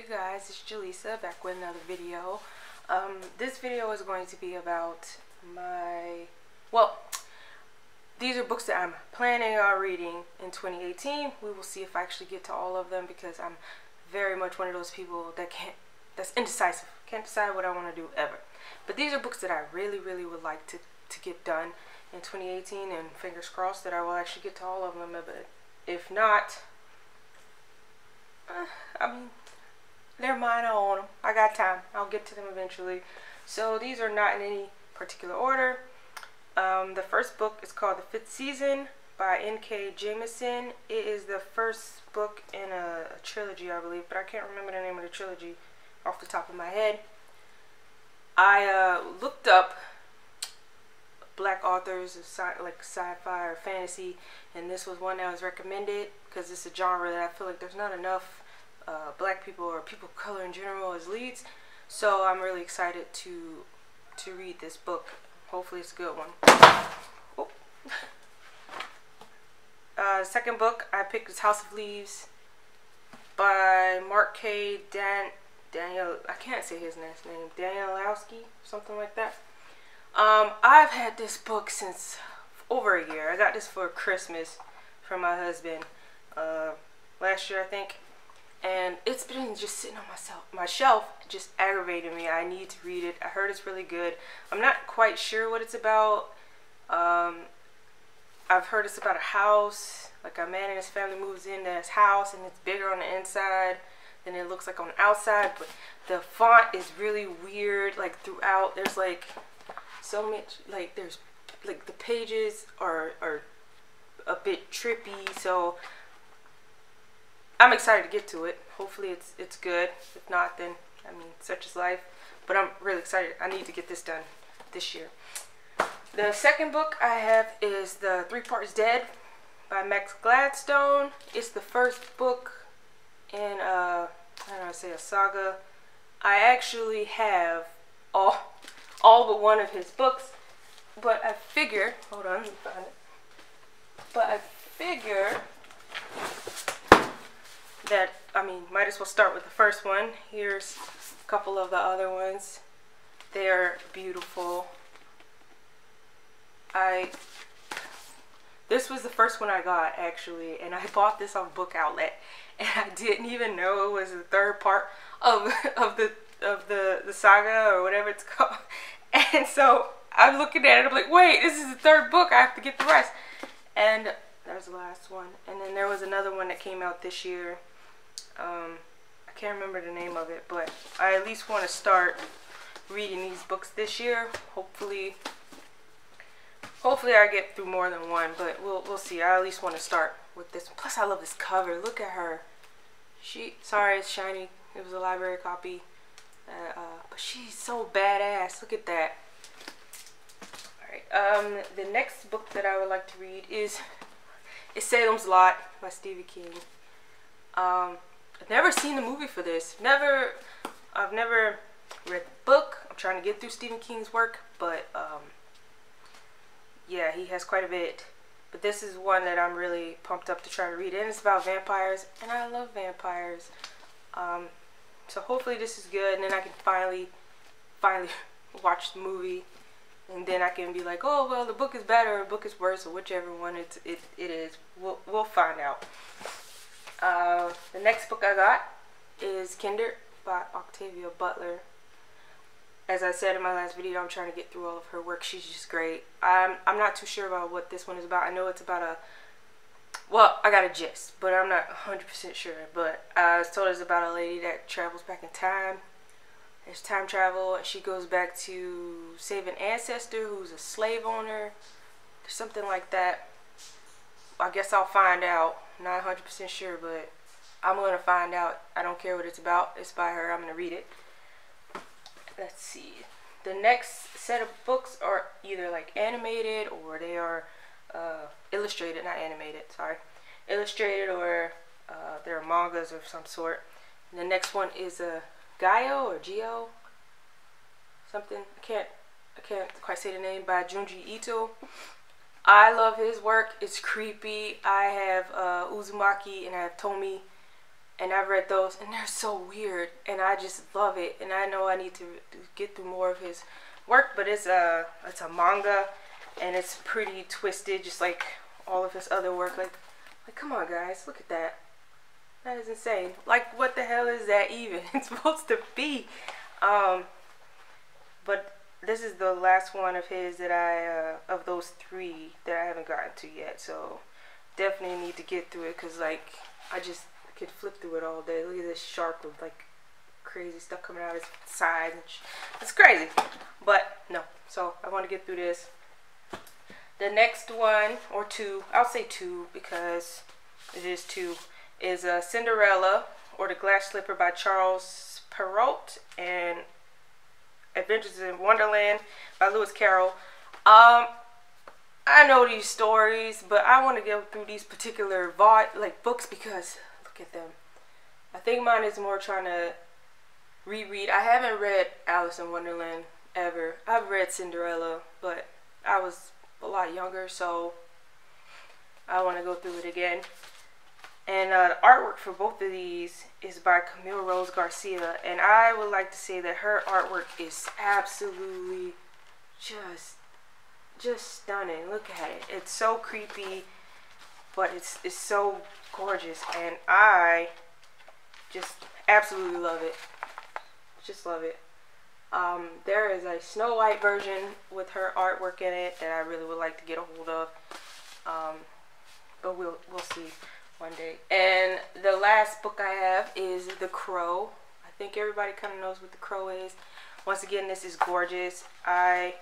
guys, it's Jaleesa back with another video. This video is going to be about these are books that I'm planning on reading in 2018. We will see if I actually get to all of them because I'm very much one of those people that's indecisive. Can't decide what I want to do ever. But these are books that I really would like to get done in 2018, and fingers crossed that I will actually get to all of them. But if not, they're mine. I own them. I got time. I'll get to them eventually. So these are not in any particular order. The first book is called The Fifth Season by N.K. Jemisin. It is the first book in a trilogy, I believe, but I can't remember the name of the trilogy off the top of my head. I looked up black authors of sci-fi or fantasy, and this was one that was recommended because it's a genre that I feel like there's not enough black people or people of color in general as leads. So I'm really excited to read this book. Hopefully it's a good one. Oh. Second book I picked is House of Leaves by Mark K. Daniel. I can't say his last name. Danielowski, something like that. I've had this book since over a year. I got this for Christmas from my husband last year, I think, and it's been just sitting on my shelf, just aggravating me. I need to read it. I heard it's really good. I'm not quite sure what it's about. I've heard it's about a house, like a man and his family moves into his house, and it's bigger on the inside than it looks like on the outside, but the font is really weird, like throughout. There's like so much, like there's like the pages are a bit trippy, so I'm excited to get to it. Hopefully it's good. If not, then I mean, such is life. But I'm really excited. I need to get this done this year. The second book I have is The Three Parts Dead by Max Gladstone. It's the first book in I don't know, say a saga. I actually have all but one of his books, but I figure, hold on, let me find it. But I figure that, might as well start with the first one. Here's a couple of the other ones. They're beautiful. This was the first one I got, actually, and I bought this on Book Outlet, and I didn't even know it was the third part of the saga or whatever it's called. And so I'm looking at it, I'm like, wait, this is the third book, I have to get the rest. And there's the last one. And then there was another one that came out this year. I can't remember the name of it, but I at least want to start reading these books this year. Hopefully I get through more than one, but we'll see. I at least want to start with this one. Plus I love this cover. Look at her. Sorry it's shiny. It was a library copy. But she's so badass. Look at that. Alright, the next book that I would like to read is Salem's Lot by Stephen King. I've never seen the movie for this. I've never read the book. I'm trying to get through Stephen King's work, but yeah, he has quite a bit. But this is one that I'm really pumped up to try to read. And it's about vampires, and I love vampires. So hopefully this is good, and then I can finally watch the movie, and then I can be like, oh well, the book is better or the book is worse, or whichever one it is. We'll find out. The next book I got is Kindred by Octavia Butler. As I said in my last video, I'm trying to get through all of her work. She's just great. I'm not too sure about what this one is about. I know it's about I got a gist, but I'm not 100% sure. But I was told it's about a lady that travels back in time. There's time travel, and she goes back to save an ancestor who's a slave owner. There's something like that. I guess I'll find out. Not 100% sure, but I'm going to find out. I don't care what it's about. It's by her. I'm going to read it. Let's see. The next set of books are either like animated or they are illustrated, not animated, sorry. Illustrated, or they're mangas of some sort. And the next one is Gaio or Geo something. I can't quite say the name, by Junji Ito. I love his work. It's creepy. I have Uzumaki and I have Tomi and I've read those, and they're so weird, and I just love it. And I know I need to get through more of his work, but it's a manga, and it's pretty twisted, just like all of his other work. Like come on, guys, look at that. That is insane. Like, what the hell is that even? It's supposed to be. But this is the last one of his that of those 3 that I haven't gotten to yet. So definitely need to get through it, because like I just could flip through it all day. Look at this shark with like crazy stuff coming out of his sides. It's crazy. But no, so I want to get through this. The next one, or 2, I'll say 2 because it is 2, is Cinderella or the Glass Slipper by Charles Perrault, and Adventures in Wonderland by Lewis Carroll. I know these stories, but I want to go through these particular books because look at them. I think mine is more trying to reread. I haven't read Alice in Wonderland ever. I've read Cinderella, but I was a lot younger, so I want to go through it again. And the artwork for both of these is by Camille Rose Garcia, and I would like to say that her artwork is absolutely just stunning. Look at it. It's so creepy, but it's so gorgeous, and I just absolutely love it. Just love it. There is a Snow White version with her artwork in it that I really would like to get a hold of, but we'll see one day. And the last book I have is The Crow. I think everybody kind of knows what The Crow is. Once again, this is gorgeous. The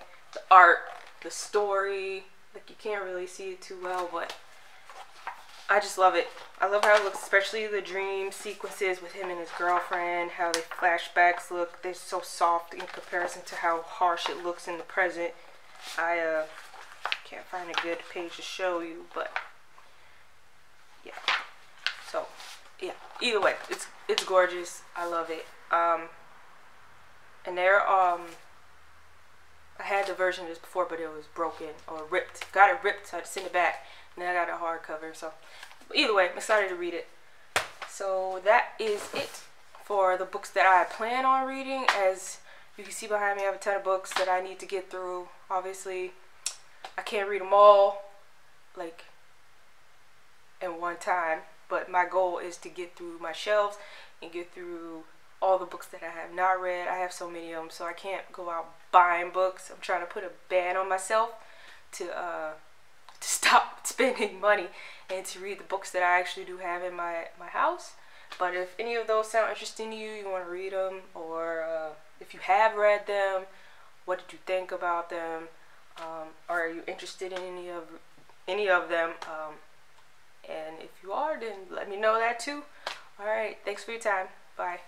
art, the story, like you can't really see it too well, but I just love it. I love how it looks, especially the dream sequences with him and his girlfriend, how the flashbacks look. They're so soft in comparison to how harsh it looks in the present. I can't find a good page to show you, but yeah. So yeah, either way, it's gorgeous. I love it. And there I had the version of this before, but it was broken or ripped. Got it ripped, so I had to send it back. And then I got a hardcover. So either way, I'm excited to read it. So that is it for the books that I plan on reading. As you can see behind me, I have a ton of books that I need to get through. Obviously, I can't read them all like in one time, but my goal is to get through my shelves and get through all the books that I have not read. I have so many of them, so I can't go out buying books. I'm trying to put a ban on myself to stop spending money and to read the books that I actually do have in my house. But if any of those sound interesting to you, you want to read them, or if you have read them, what did you think about them? Are you interested in any of them? And if you are, then let me know that too. Alright, thanks for your time. Bye.